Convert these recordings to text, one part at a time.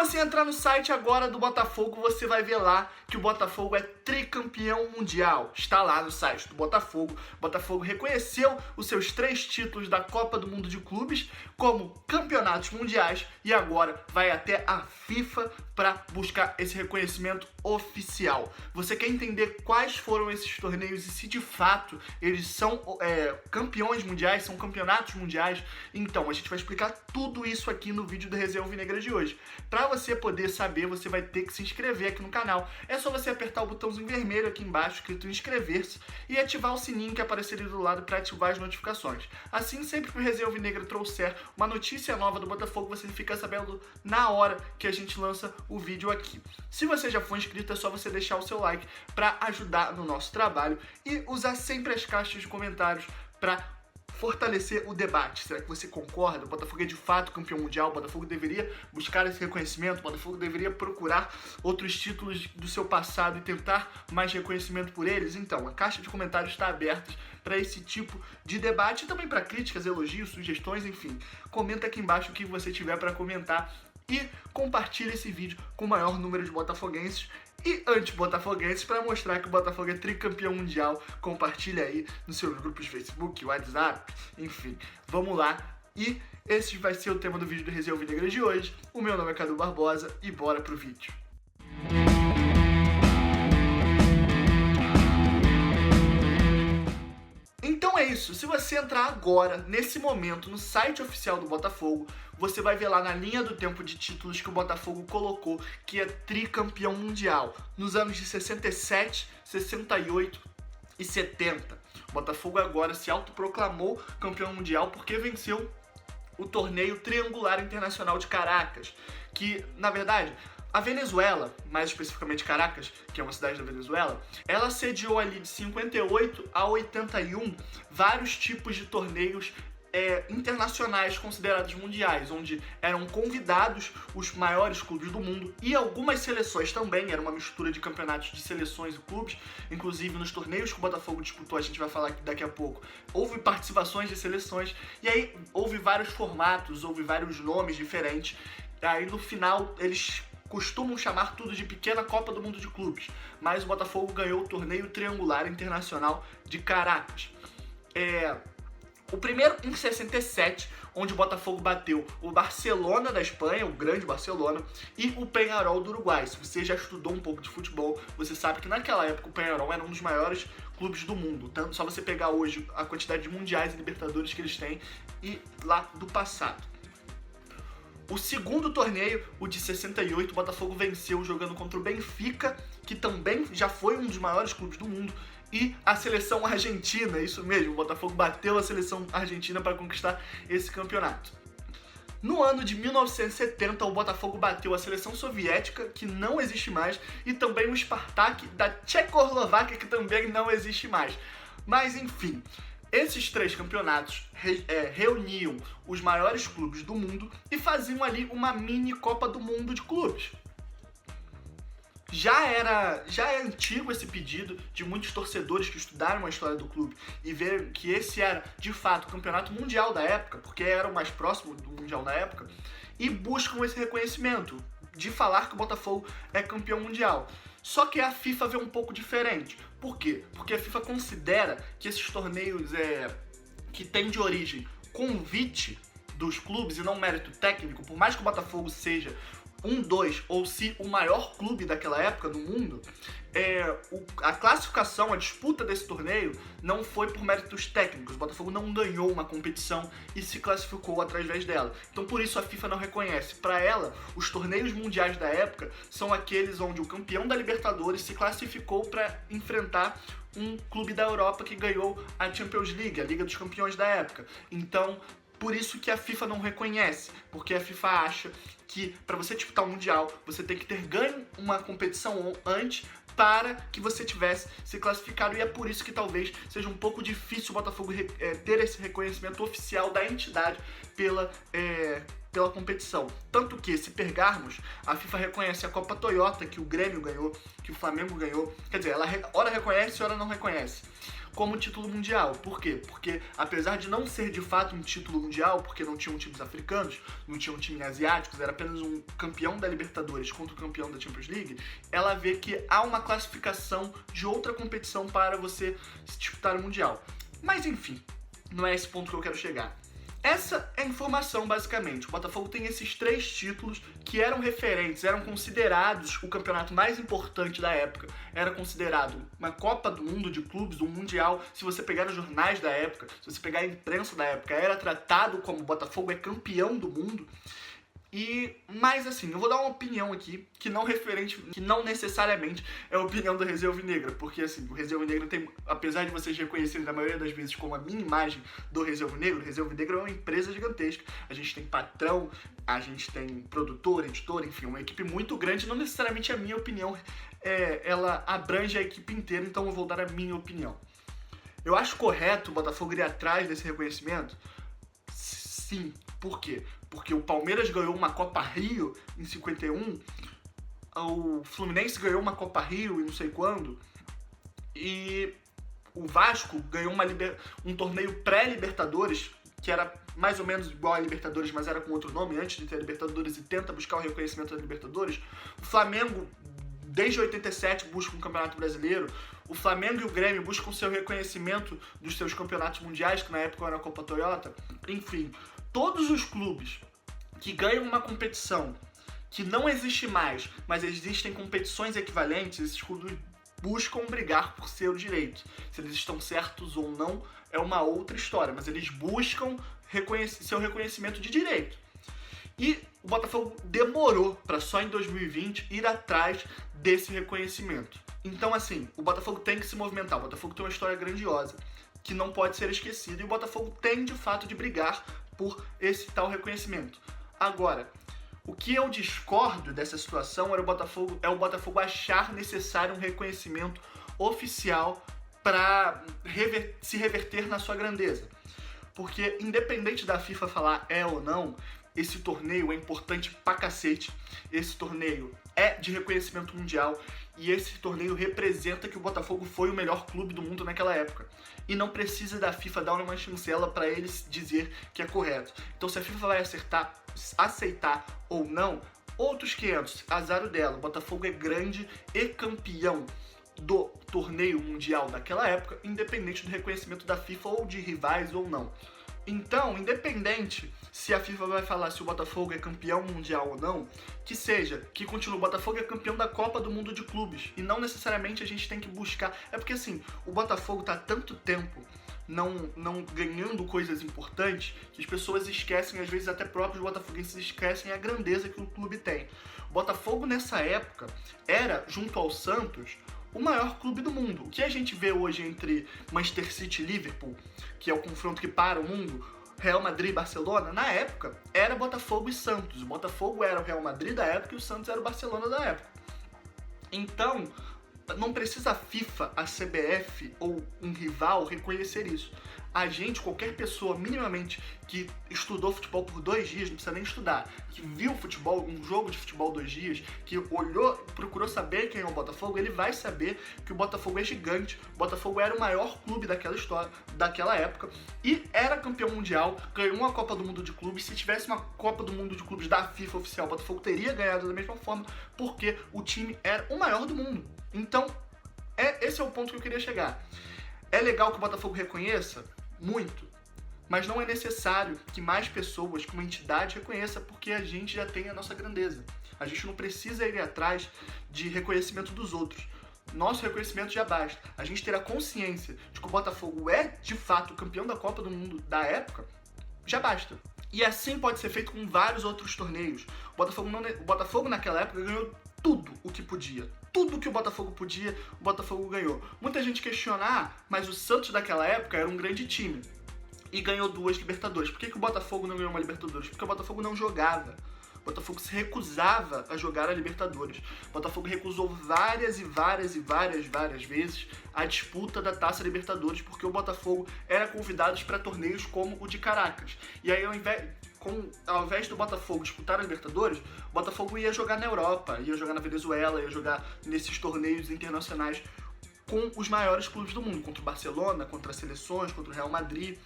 você entrar no site agora do Botafogo, você vai ver lá que o Botafogo é tricampeão mundial. Está lá no site do Botafogo. O Botafogo reconheceu os seus 3 títulos da Copa do Mundo de Clubes como campeonatos mundiais e agora vai até a FIFA para buscar esse reconhecimento oficial. Você quer entender quais foram esses torneios e se de fato eles são campeões mundiais, são campeonatos mundiais? Então, a gente vai explicar tudo isso aqui no vídeo do Resenha Alvinegra de hoje. Para você poder saber, você vai ter que se inscrever aqui no canal. É só você apertar o botãozinho vermelho aqui embaixo, escrito inscrever-se, e ativar o sininho que aparecer ali do lado para ativar as notificações. Assim, sempre que o Resenha Alvinegra trouxer uma notícia nova do Botafogo, você fica sabendo na hora que a gente lança o vídeo aqui. Se você já for inscrito, é só você deixar o seu like para ajudar no nosso trabalho e usar sempre as caixas de comentários para fortalecer o debate. Será que você concorda? O Botafogo é de fato campeão mundial? O Botafogo deveria buscar esse reconhecimento? O Botafogo deveria procurar outros títulos do seu passado e tentar mais reconhecimento por eles? Então, a caixa de comentários está aberta para esse tipo de debate e também para críticas, elogios, sugestões, enfim. Comenta aqui embaixo o que você tiver para comentar e compartilhe esse vídeo com o maior número de botafoguenses e anti-botafoguenses para mostrar que o Botafogo é tricampeão mundial. Compartilha aí nos seus grupos de Facebook, WhatsApp, enfim. Vamos lá. E esse vai ser o tema do vídeo do Resenha Alvinegra de hoje. O meu nome é Cadu Barbosa e bora pro vídeo. Então é isso, se você entrar agora, nesse momento, no site oficial do Botafogo, você vai ver lá na linha do tempo de títulos que o Botafogo colocou, que é tricampeão mundial, nos anos de 67, 68 e 70. O Botafogo agora se autoproclamou campeão mundial porque venceu o torneio triangular internacional de Caracas, que, na verdade, a Venezuela, mais especificamente Caracas, que é uma cidade da Venezuela, ela sediou ali de 58 a 81 vários tipos de torneios internacionais considerados mundiais, onde eram convidados os maiores clubes do mundo e algumas seleções também, era uma mistura de campeonatos de seleções e clubes, inclusive nos torneios que o Botafogo disputou, a gente vai falar aqui daqui a pouco, houve participações de seleções, e aí houve vários formatos, houve vários nomes diferentes, aí no final eles costumam chamar tudo de pequena Copa do Mundo de Clubes, mas o Botafogo ganhou o torneio triangular internacional de Caracas. O primeiro em 67, onde o Botafogo bateu o Barcelona da Espanha, o grande Barcelona, e o Peñarol do Uruguai. Se você já estudou um pouco de futebol, você sabe que naquela época o Peñarol era um dos maiores clubes do mundo. Tanto só você pegar hoje a quantidade de mundiais e libertadores que eles têm e lá do passado. O segundo torneio, o de 68, o Botafogo venceu jogando contra o Benfica, que também já foi um dos maiores clubes do mundo, e a seleção argentina, isso mesmo, o Botafogo bateu a seleção argentina para conquistar esse campeonato. No ano de 1970, o Botafogo bateu a seleção soviética, que não existe mais, e também o Spartak da Tchecoslováquia, que também não existe mais. Mas enfim, esses 3 campeonatos reuniam os maiores clubes do mundo e faziam ali uma mini Copa do Mundo de clubes. Já é antigo esse pedido de muitos torcedores que estudaram a história do clube e viram que esse era, de fato, o campeonato mundial da época, porque era o mais próximo do mundial da época, e buscam esse reconhecimento de falar que o Botafogo é campeão mundial. Só que a FIFA vê um pouco diferente. Por quê? Porque a FIFA considera que esses torneios que têm de origem convite dos clubes e não mérito técnico, por mais que o Botafogo seja 2 ou se o maior clube daquela época no mundo, a classificação, a disputa desse torneio não foi por méritos técnicos. O Botafogo não ganhou uma competição e se classificou através dela. Então por isso a FIFA não reconhece. Para ela, os torneios mundiais da época são aqueles onde o campeão da Libertadores se classificou para enfrentar um clube da Europa que ganhou a Champions League, a Liga dos Campeões da época. Então por isso que a FIFA não reconhece, porque a FIFA acha que para você disputar o Mundial, você tem que ter ganho uma competição antes para que você tivesse se classificado, e é por isso que talvez seja um pouco difícil o Botafogo ter esse reconhecimento oficial da entidade pela pela competição. Tanto que, se pegarmos, a FIFA reconhece a Copa Toyota, que o Grêmio ganhou, que o Flamengo ganhou. Quer dizer, ela ora reconhece, ora não reconhece, como título mundial. Por quê? Porque, apesar de não ser de fato um título mundial, porque não tinham times africanos, não tinham times asiáticos, era apenas um campeão da Libertadores contra o campeão da Champions League, ela vê que há uma classificação de outra competição para você disputar o mundial. Mas enfim, não é esse ponto que eu quero chegar. Essa é a informação, basicamente. O Botafogo tem esses 3 títulos que eram referentes, eram considerados o campeonato mais importante da época. Era considerado uma Copa do Mundo de clubes, um Mundial. Se você pegar os jornais da época, se você pegar a imprensa da época, era tratado como o Botafogo é campeão do mundo. Mas assim, eu vou dar uma opinião aqui que não necessariamente é a opinião do Resenha Alvinegra, porque assim, o Resenha Alvinegra tem, apesar de vocês reconhecerem na maioria das vezes como a minha imagem do Resenha Alvinegra, o Resenha Alvinegra é uma empresa gigantesca. A gente tem patrão, a gente tem produtor, editor, enfim, uma equipe muito grande. Não necessariamente a minha opinião ela abrange a equipe inteira, então eu vou dar a minha opinião. Eu acho correto o Botafogo ir atrás desse reconhecimento? Sim. Por quê? Porque o Palmeiras ganhou uma Copa Rio em 51, o Fluminense ganhou uma Copa Rio em não sei quando, e o Vasco ganhou um torneio pré-Libertadores, que era mais ou menos igual a Libertadores, mas era com outro nome, antes de ter a Libertadores, e tenta buscar o reconhecimento da Libertadores. O Flamengo, desde 87, busca um campeonato brasileiro. O Flamengo e o Grêmio buscam seu reconhecimento dos seus campeonatos mundiais, que na época era a Copa Toyota. Enfim, todos os clubes que ganham uma competição que não existe mais, mas existem competições equivalentes, esses clubes buscam brigar por seu direito. Se eles estão certos ou não é uma outra história, mas eles buscam seu reconhecimento de direito. E o Botafogo demorou para só em 2020 ir atrás desse reconhecimento. Então, assim, o Botafogo tem que se movimentar. O Botafogo tem uma história grandiosa que não pode ser esquecida, e o Botafogo tem, de fato, de brigar por esse tal reconhecimento. Agora, o que eu discordo dessa situação é o Botafogo achar necessário um reconhecimento oficial para se reverter na sua grandeza. Porque, independente da FIFA falar ou não, esse torneio é importante pra cacete, esse torneio é de reconhecimento mundial, e esse torneio representa que o Botafogo foi o melhor clube do mundo naquela época. E não precisa da FIFA dar uma chancela para eles dizer que é correto. Então, se a FIFA vai aceitar ou não, outros 500, azar o dela. O Botafogo é grande e campeão do torneio mundial daquela época, independente do reconhecimento da FIFA ou de rivais ou não. Então, independente se a FIFA vai falar se o Botafogo é campeão mundial ou não, que continue, o Botafogo é campeão da Copa do Mundo de Clubes, e não necessariamente a gente tem que buscar, é porque assim, o Botafogo tá há tanto tempo não ganhando coisas importantes, que as pessoas esquecem, às vezes até próprios botafoguenses esquecem a grandeza que o clube tem. O Botafogo nessa época era, junto ao Santos, o maior clube do mundo. O que a gente vê hoje entre Manchester City e Liverpool, que é o confronto que para o mundo, Real Madrid e Barcelona, na época, era Botafogo e Santos. O Botafogo era o Real Madrid da época e o Santos era o Barcelona da época. Então, não precisa a FIFA, a CBF ou um rival reconhecer isso. A gente, qualquer pessoa minimamente que estudou futebol por 2 dias, não precisa nem estudar, que viu futebol, um jogo de futebol 2 dias, que olhou, procurou saber quem é o Botafogo, ele vai saber que o Botafogo é gigante. O Botafogo era o maior clube daquela história, daquela época, e era campeão mundial, ganhou uma Copa do Mundo de Clubes. Se tivesse uma Copa do Mundo de Clubes da FIFA oficial, o Botafogo teria ganhado da mesma forma, porque o time era o maior do mundo. Então, esse é o ponto que eu queria chegar. É legal que o Botafogo reconheça? Muito. Mas não é necessário que mais pessoas, que uma entidade reconheça, porque a gente já tem a nossa grandeza. A gente não precisa ir atrás de reconhecimento dos outros. Nosso reconhecimento já basta. A gente ter a consciência de que o Botafogo é, de fato, o campeão da Copa do Mundo da época, já basta. E assim pode ser feito com vários outros torneios. O Botafogo naquela época ganhou tudo o que podia. Tudo que o Botafogo podia, o Botafogo ganhou. Muita gente questiona, mas o Santos daquela época era um grande time e ganhou 2 Libertadores. Por que o Botafogo não ganhou uma Libertadores? Porque o Botafogo não jogava. O Botafogo se recusava a jogar a Libertadores. O Botafogo recusou várias vezes a disputa da Taça Libertadores, porque o Botafogo era convidado para torneios como o de Caracas. E aí, ao invés... ao invés do Botafogo disputar a Libertadores, o Botafogo ia jogar na Europa, ia jogar na Venezuela, ia jogar nesses torneios internacionais com os maiores clubes do mundo, contra o Barcelona, contra as seleções, contra o Real Madrid.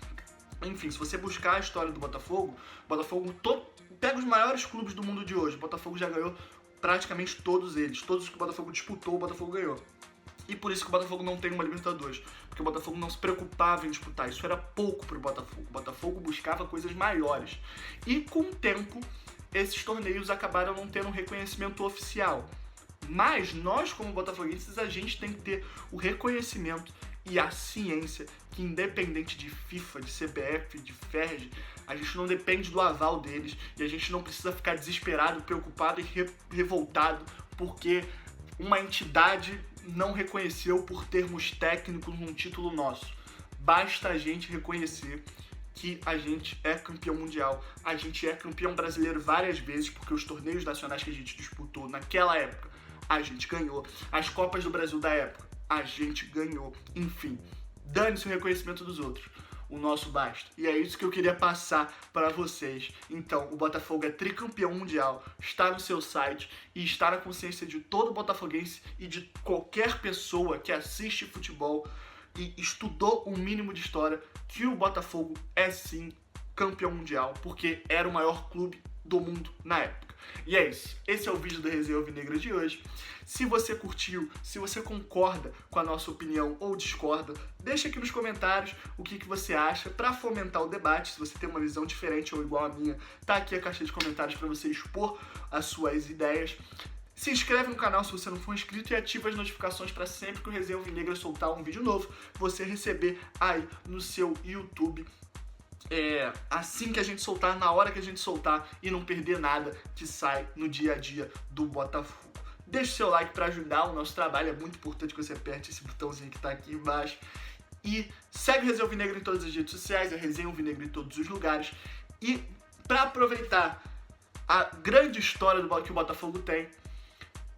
Enfim, se você buscar a história do Botafogo, pega os maiores clubes do mundo de hoje. O Botafogo já ganhou praticamente todos eles. Todos que o Botafogo disputou, o Botafogo ganhou. E por isso que o Botafogo não tem uma Libertadores. Porque o Botafogo não se preocupava em disputar. Isso era pouco pro Botafogo. O Botafogo buscava coisas maiores. E com o tempo, esses torneios acabaram não tendo um reconhecimento oficial. Mas nós, como botafoguenses, a gente tem que ter o reconhecimento e a ciência que, independente de FIFA, de CBF, de FERJ, a gente não depende do aval deles e a gente não precisa ficar desesperado, preocupado e revoltado porque uma entidade não reconheceu por termos técnicos um título nosso. Basta a gente reconhecer que a gente é campeão mundial, a gente é campeão brasileiro várias vezes, porque os torneios nacionais que a gente disputou naquela época, a gente ganhou. As Copas do Brasil da época, a gente ganhou. Enfim, dane-se o reconhecimento dos outros. O nosso basta. E é isso que eu queria passar para vocês. Então, o Botafogo é tricampeão mundial, está no seu site e está na consciência de todo botafoguense e de qualquer pessoa que assiste futebol e estudou um mínimo de história, que o Botafogo é sim campeão mundial, porque era o maior clube do mundo na época. E é isso. Esse é o vídeo do Resenha Alvinegra de hoje. Se você curtiu, se você concorda com a nossa opinião ou discorda, deixa aqui nos comentários o que você acha para fomentar o debate. Se você tem uma visão diferente ou igual à minha, tá aqui a caixa de comentários para você expor as suas ideias. Se inscreve no canal se você não for inscrito e ativa as notificações para sempre que o Resenha Alvinegra soltar um vídeo novo, você receber aí no seu YouTube. Assim que a gente soltar, na hora que a gente soltar e não perder nada que sai no dia a dia do Botafogo. Deixe seu like para ajudar o nosso trabalho, é muito importante que você aperte esse botãozinho que tá aqui embaixo. E segue o Resenha Alvinegra em todas as redes sociais, a Resenha Alvinegra em todos os lugares. E para aproveitar a grande história que o Botafogo tem,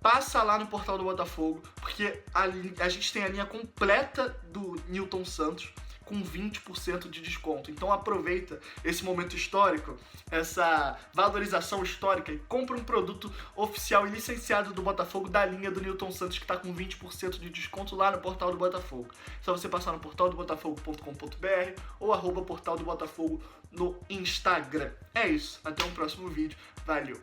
passa lá no portal do Botafogo, porque a gente tem a linha completa do Newton Santos com 20% de desconto. Então aproveita esse momento histórico, essa valorização histórica e compra um produto oficial e licenciado do Botafogo da linha do Newton Santos que está com 20% de desconto lá no portal do Botafogo. É só você passar no portaldobotafogo.com.br ou @portaldobotafogo no Instagram. É isso, até o próximo vídeo. Valeu!